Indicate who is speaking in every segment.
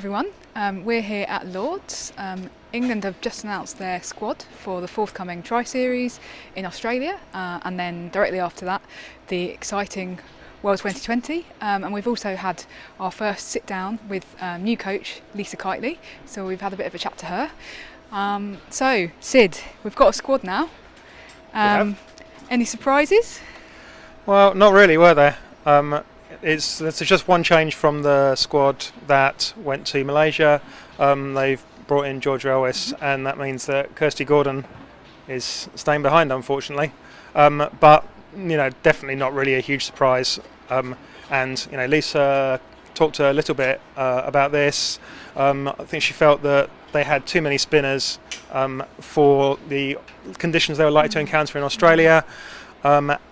Speaker 1: everyone. We're here at Lord's. England have just announced their squad for the forthcoming Tri-Series in Australia, and then directly after that the exciting World 2020, and we've also had our first sit down with new coach Lisa Kiteley, so we've had a bit of a chat to her. So Sid, we've got a squad now. Any surprises?
Speaker 2: Well, not really, were there? It's just one change from the squad that went to Malaysia. They've brought in Georgia Ellis, and that means that Kirsty Gordon is staying behind, unfortunately. But definitely not really a huge surprise. And Lisa talked a little bit about this. I think she felt that they had too many spinners for the conditions they were likely to encounter in Australia.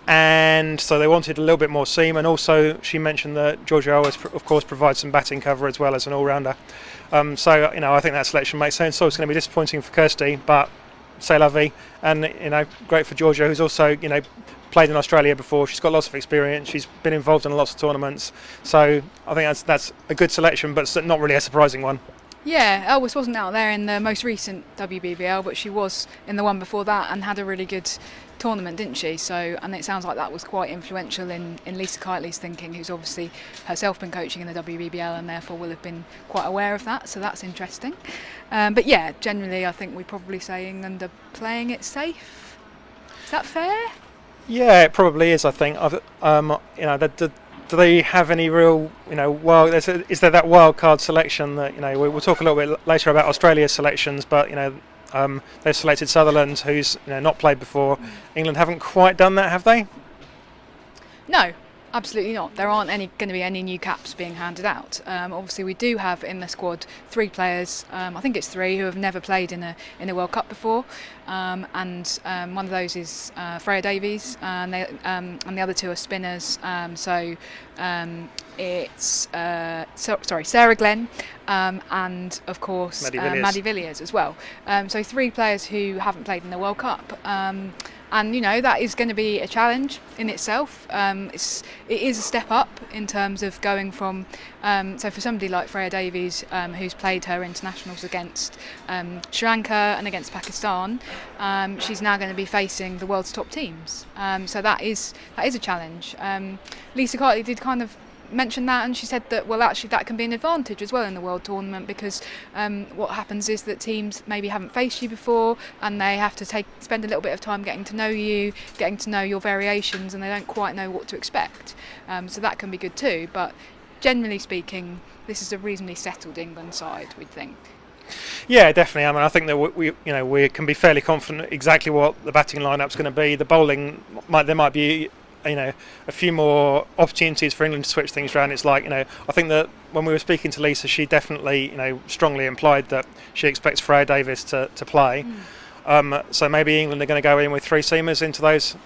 Speaker 2: And so they wanted a little bit more seam, and also she mentioned that Georgia Ellis, of course, provides some batting cover as well as an all-rounder. So I think that selection makes sense. So it's going to be disappointing for Kirsty, but c'est la vie, and great for Georgia, who's also played in Australia before. She's got lots of experience. She's been involved in lots of tournaments. So I think that's a good selection, but not really a surprising one.
Speaker 1: Yeah, Elvis wasn't out there in the most recent WBBL, but she was in the one before that and had a really good tournament, didn't she? So, and it sounds like that was quite influential in Lisa Kiteley's thinking, who's obviously herself been coaching in the WBBL and therefore will have been quite aware of that, so that's interesting. But yeah, generally I think we'd probably say England are playing it safe. Is that fair?
Speaker 2: Yeah, it probably is, I think. Do they have any real, is there that wild card selection that, we'll talk a little bit later about Australia's selections, but, they've selected Sutherland, who's, not played before. England haven't quite done that, have they?
Speaker 1: No, absolutely not. There aren't going to be any new caps being handed out. Obviously, we do have in the squad 3 players. I think it's 3 who have never played in a World Cup before, and one of those is Freya Davies, and the other 2 are spinners. It's Sarah Glenn, and of course Maddie Villiers as well. So 3 players who haven't played in the World Cup. And that is going to be a challenge in itself. It is a step up in terms of going from, so for somebody like Freya Davies, who's played her internationals against Sri Lanka and against Pakistan, she's now going to be facing the world's top teams. So that is a challenge. Lisa Kiteley did kind of mentioned that, and she said that actually that can be an advantage as well in the World Tournament, because what happens is that teams maybe haven't faced you before and they have to spend a little bit of time getting to know you, getting to know your variations, and they don't quite know what to expect, so that can be good too. But generally speaking, this is a reasonably settled England side, we'd think.
Speaker 2: Yeah, definitely. I mean, I think that we can be fairly confident exactly what the batting lineup's going to be. The bowling there might be a few more opportunities for England to switch things around. It's like, I think that when we were speaking to Lisa, she definitely, strongly implied that she expects Freya Davies to play. So maybe England are going to go in with 3 seamers into those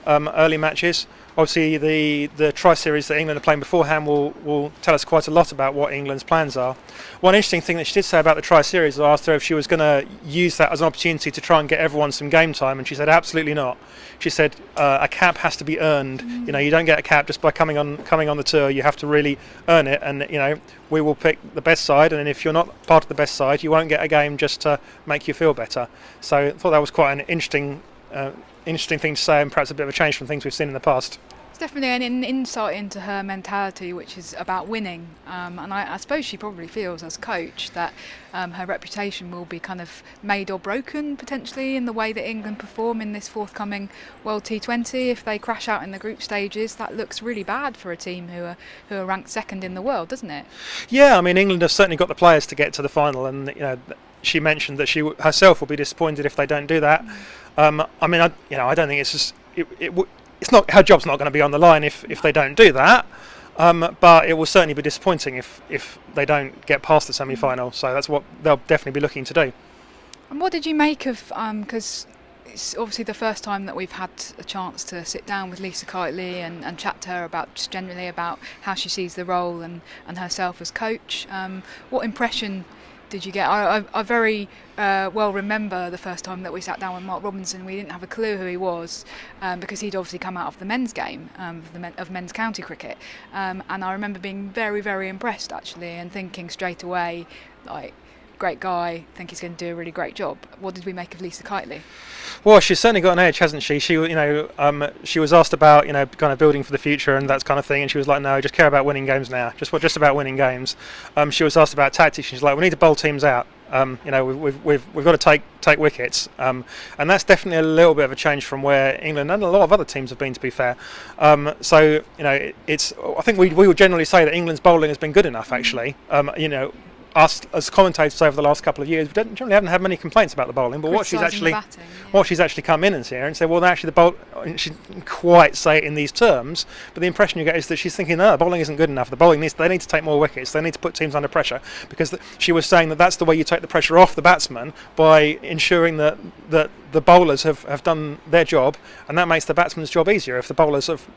Speaker 2: early matches. Obviously, the Tri-Series that England are playing beforehand will tell us quite a lot about what England's plans are. One interesting thing that she did say about the Tri-Series, I asked her if she was going to use that as an opportunity to try and get everyone some game time, and she said absolutely not. She said a cap has to be earned. You don't get a cap just by coming on the tour. You have to really earn it, and we will pick the best side, and if you're not part of the best side, you won't get a game just to make you feel better. So I thought that was quite an interesting thing to say, and perhaps a bit of a change from things we've seen in the past.
Speaker 1: It's definitely an insight into her mentality, which is about winning, and I suppose she probably feels as coach that her reputation will be kind of made or broken potentially in the way that England perform in this forthcoming World T20. If they crash out in the group stages, that looks really bad for a team who are ranked second in the world, doesn't it? Yeah,
Speaker 2: I memean, England have certainly got the players to get to the final, and she mentioned that she herself will be disappointed if they don't do that. I don't think it's just it's not, her job's not going to be on the line if they don't do that, but it will certainly be disappointing if they don't get past the semi-final. So that's what they'll definitely be looking to do.
Speaker 1: And what did you make of, because it's obviously the first time that we've had a chance to sit down with Lisa Kiteley and chat to her about just generally about how she sees the role and herself as coach. What impression did you get? I very well remember the first time that we sat down with Mark Robinson. We didn't have a clue who he was because he'd obviously come out of the men's game of men's county cricket, and I remember being very, very impressed actually, and thinking straight away, like, great guy, think he's going to do a really great job. What did we make of Lisa Kitely?
Speaker 2: Well, she's certainly got an edge, hasn't she? She was asked about, kind of building for the future and that kind of thing, and she was like, no, I just care about winning games now. Just about winning games. She was asked about tactics. She's like, we need to bowl teams out. We've got to take wickets, and that's definitely a little bit of a change from where England and a lot of other teams have been, to be fair. It's. I think we would generally say that England's bowling has been good enough, actually. Us as commentators over the last couple of years, we generally haven't had many complaints about the bowling. But what she's actually come in and said, well, actually the bowl. She didn't quite say it in these terms, but the impression you get is that she's thinking, no, the bowling isn't good enough. They need to take more wickets. They need to put teams under pressure, because she was saying that that's the way you take the pressure off the batsman, by ensuring that the bowlers have done their job, and that makes the batsman's job easier if the bowlers have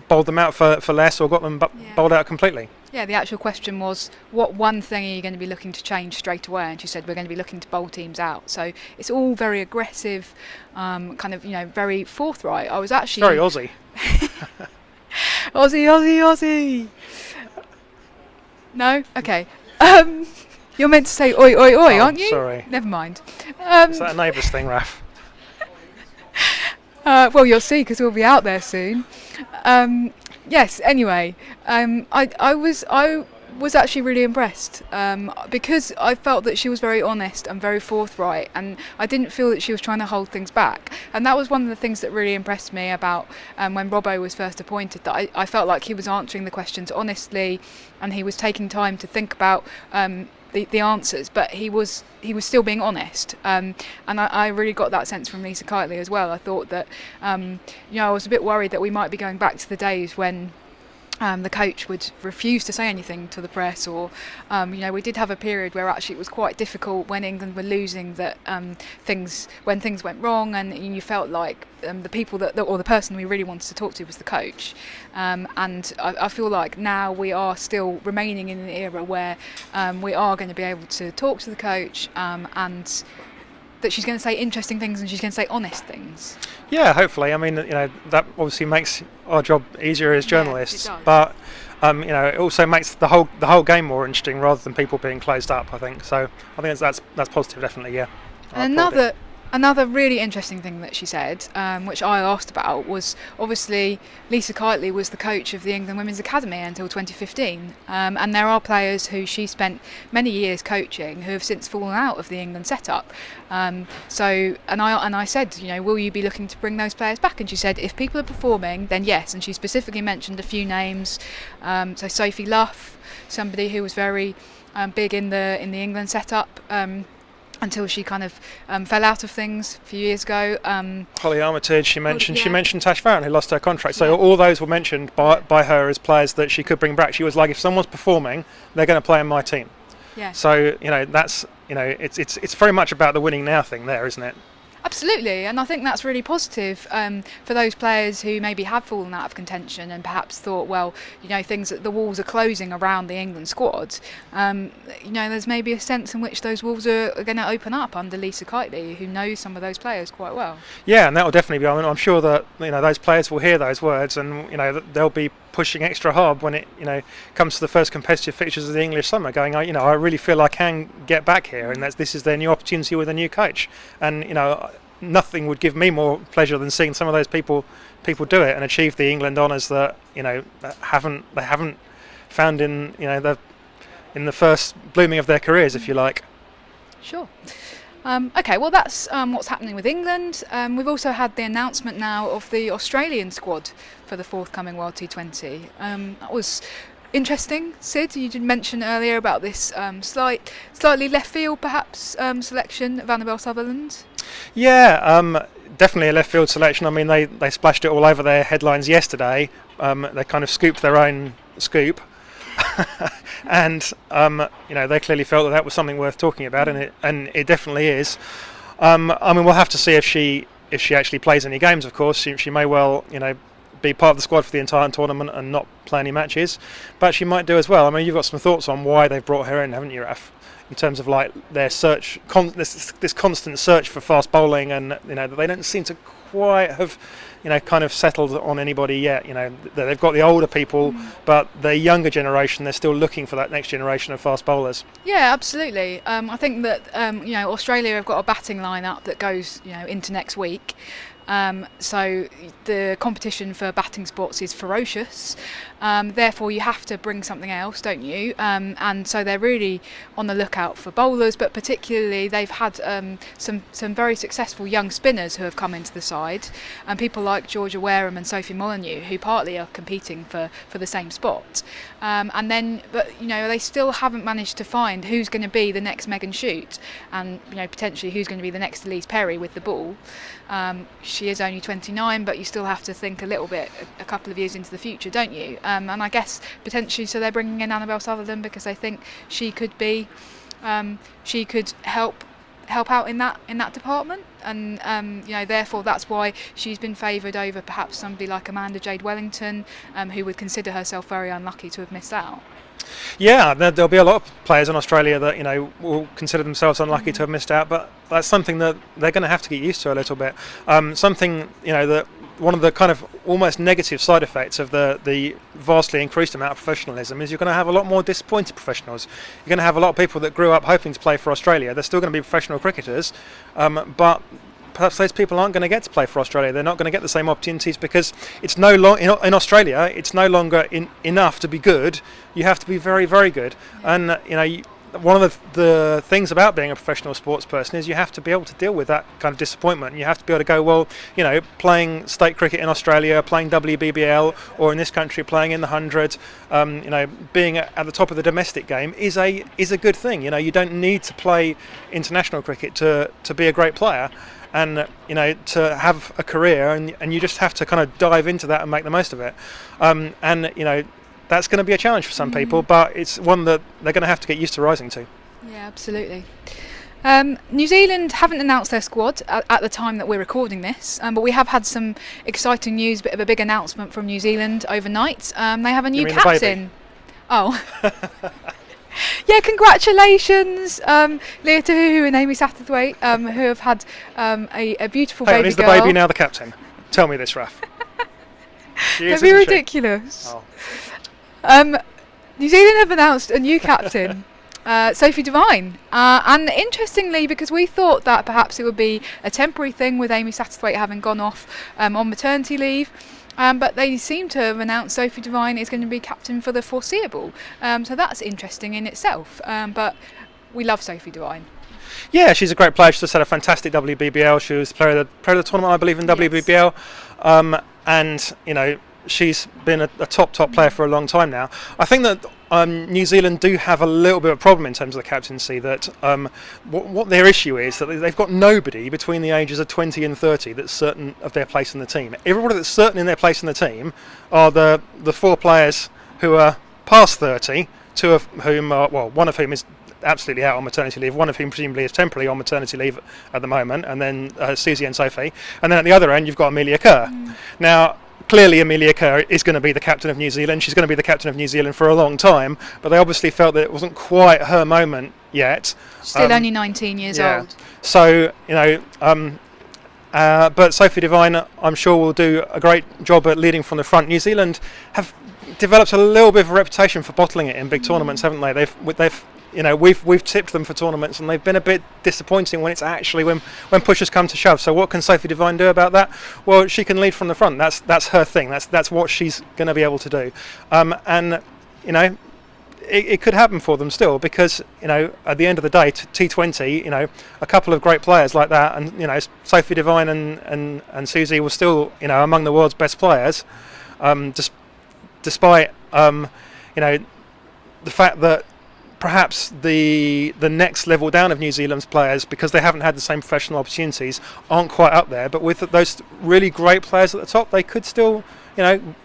Speaker 2: bowled them out for less or got them bowled out completely.
Speaker 1: Yeah, the actual question was, what one thing are you going to be looking to change straight away? And she said, we're going to be looking to bowl teams out. So it's all very aggressive, kind of, very forthright. I was actually...
Speaker 2: Very Aussie.
Speaker 1: Aussie. No? Okay. You're meant to say oi, oi, oi, aren't you?
Speaker 2: Sorry.
Speaker 1: Never mind.
Speaker 2: Is that a neighbour's thing, Raf?
Speaker 1: Well, you'll see, because we'll be out there soon. Yes. Anyway, I was actually really impressed because I felt that she was very honest and very forthright, and I didn't feel that she was trying to hold things back. And that was one of the things that really impressed me about when Robbo was first appointed. That I felt like he was answering the questions honestly, and he was taking time to think about the answers, but he was still being honest, and I really got that sense from Lisa Kitely as well. I thought that I was a bit worried that we might be going back to the days when the coach would refuse to say anything to the press, or we did have a period where actually it was quite difficult when England were losing, that things went wrong, and you felt like the people or the person we really wanted to talk to was the coach, and I feel like now we are still remaining in an era where we are going to be able to talk to the coach, and that she's going to say interesting things and she's going to say honest things.
Speaker 2: Yeah, hopefully. I mean, that obviously makes our job easier as journalists,
Speaker 1: yeah, it
Speaker 2: does. But it also makes the whole game more interesting rather than people being closed up, I think. So I think that's positive, definitely. Yeah.
Speaker 1: And another really interesting thing that she said, which I asked about, was obviously Lisa Kitely was the coach of the England Women's Academy until 2015, and there are players who she spent many years coaching who have since fallen out of the England setup. And I said, will you be looking to bring those players back? And she said, if people are performing, then yes. And she specifically mentioned a few names. So Sophie Luff, somebody who was very big in the England setup. Until she kind of fell out of things a few years ago.
Speaker 2: Holly Armitage, she mentioned Tash Farron, who lost her contract. So all those were mentioned by her as players that she could bring back. She was like, if someone's performing, they're going to play in my team.
Speaker 1: Yeah.
Speaker 2: So that's it's very much about the winning now thing there, isn't it?
Speaker 1: Absolutely, and I think that's really positive for those players who maybe have fallen out of contention and perhaps thought, well, the walls are closing around the England squad. There's maybe a sense in which those walls are going to open up under Lisa Kitely, who knows some of those players quite well. Yeah,
Speaker 2: and that will definitely be. I mean, I'm sure that those players will hear those words, and they'll be pushing extra hard when it comes to the first competitive fixtures of the English summer, going, I really feel I can get back here, and this is their new opportunity with a new coach. And nothing would give me more pleasure than seeing some of those people do it and achieve the England honours that they haven't found in the first blooming of their careers, if you like.
Speaker 1: Sure. Okay, well that's what's happening with England. We've also had the announcement now of the Australian squad for the forthcoming World T20. That was interesting. Sid, you did mention earlier about this slightly left field perhaps selection of Annabelle Sutherland.
Speaker 2: Yeah, definitely a left field selection. I mean, they splashed it all over their headlines yesterday. They kind of scooped their own scoop. And they clearly felt that was something worth talking about, and it definitely is. I mean, we'll have to see if she actually plays any games. Of course, she may well be part of the squad for the entire tournament and not play any matches, but she might do as well. I mean, you've got some thoughts on why they've brought her in, haven't you, Raf? In terms of like their search, this constant search for fast bowling, and they don't seem to quite have kind of settled on anybody yet. They've got the older people, but the younger generation, they're still looking for that next generation of fast bowlers.
Speaker 1: Yeah, absolutely. I think that Australia have got a batting lineup that goes into next week. So the competition for batting spots is ferocious. Therefore, you have to bring something else, don't you? And so they're really on the lookout for bowlers, but particularly they've had some very successful young spinners who have come into the side, and people like Georgia Wareham and Sophie Molyneux, who partly are competing for the same spot. But they still haven't managed to find who's going to be the next Megan Shute, and potentially who's going to be the next Elise Perry with the ball. She is only 29, but you still have to think a little bit, a couple of years into the future, don't you? And I guess potentially, so they're bringing in Annabelle Sutherland because they think she could be, she could help out in that department, and therefore that's why she's been favoured over perhaps somebody like Amanda Jade Wellington, who would consider herself very unlucky to have missed out.
Speaker 2: Yeah, there'll be a lot of players in Australia that will consider themselves unlucky to have missed out, but that's something that they're going to have to get used to a little bit. Something that one of the kind of almost negative side effects of the vastly increased amount of professionalism is you're going to have a lot more disappointed professionals. You're going to have a lot of people that grew up hoping to play for Australia. They're still going to be professional cricketers, but perhaps those people aren't going to get to play for Australia. They're not going to get the same opportunities because it's no in Australia. It's no longer enough to be good. You have to be very, very good. And one of the things about being a professional sports person is you have to be able to deal with that kind of disappointment. You have to be able to go, well, playing state cricket in Australia, playing WBBL, or in this country playing in the 100, being at the top of the domestic game is a good thing. You don't need to play international cricket to be a great player. And to have a career, and you just have to kind of dive into that and make the most of it. That's going to be a challenge for some people, but it's one that they're going to have to get used to rising to.
Speaker 1: Yeah, absolutely. New Zealand haven't announced their squad at the time that we're recording this, but we have had some exciting news, bit of a big announcement from New Zealand overnight. They have a new captain. Oh. Yeah, congratulations, Leah Tahuhu and Amy Satterthwaite, who have had a beautiful baby girl.
Speaker 2: Is the baby now the captain? Tell me this, Raf.
Speaker 1: That'd be ridiculous. New Zealand have announced a new captain, Sophie Devine, and interestingly, because we thought that perhaps it would be a temporary thing with Amy Satterthwaite having gone off on maternity leave. But they seem to have announced Sophie Devine is going to be captain for the foreseeable. So that's interesting in itself. But we love Sophie Devine.
Speaker 2: Yeah, she's a great player. She's just had a fantastic WBBL. She was player of the tournament, I believe, in WBBL. And she's been a top player for a long time now. I think that New Zealand do have a little bit of a problem in terms of the captaincy. That what their issue is that they've got nobody between the ages of 20 and 30 that's certain of their place in the team. Everybody that's certain in their place in the team are the four players who are past 30, two of whom are, well, one of whom is absolutely out on maternity leave, one of whom presumably is temporarily on maternity leave at the moment, and then Susie and Sophie. And then at the other end you've got Amelia Kerr. Now, clearly Amelia Kerr is going to be the captain of New Zealand. She's going to be the captain of New Zealand for a long time, but they obviously felt that it wasn't quite her moment yet.
Speaker 1: Still only 19 years old.
Speaker 2: So, but Sophie Devine, I'm sure, will do a great job at leading from the front. New Zealand have developed a little bit of a reputation for bottling it in big tournaments, haven't they? We've tipped them for tournaments, and they've been a bit disappointing when it's actually when push has come to shove. So what can Sophie Devine do about that? Well, she can lead from the front. That's her thing. That's what she's going to be able to do. It could happen for them still, because at the end of the day, T20, a couple of great players like that, and Sophie Devine and Susie were still among the world's best players, despite the fact that perhaps the next level down of New Zealand's players, because they haven't had the same professional opportunities, aren't quite up there. But with those really great players at the top, they could still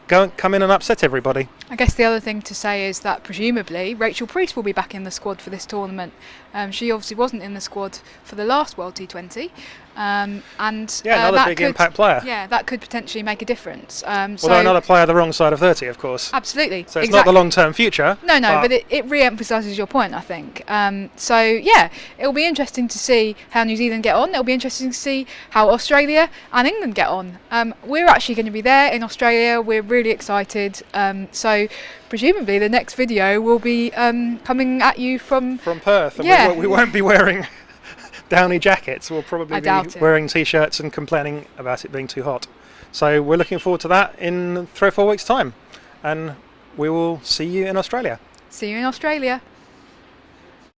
Speaker 2: come in and upset everybody.
Speaker 1: I guess the other thing to say is that presumably Rachel Priest will be back in the squad for this tournament. She obviously wasn't in the squad for the last World T20.
Speaker 2: Another big impact player.
Speaker 1: Yeah, that could potentially make a difference.
Speaker 2: Although another player the wrong side of 30, of course.
Speaker 1: Absolutely.
Speaker 2: So it's not the long-term future.
Speaker 1: No, but it re-emphasises your point, I think. It'll be interesting to see how New Zealand get on. It'll be interesting to see how Australia and England get on. We're actually going to be there in Australia. We're really excited. So presumably the next video will be coming at you from
Speaker 2: Perth. And we won't be wearing downy jackets. We'll probably be wearing t-shirts and complaining about it being too hot. So we're looking forward to that in 3 or 4 weeks' time, and we will see you in Australia.
Speaker 1: See you in Australia.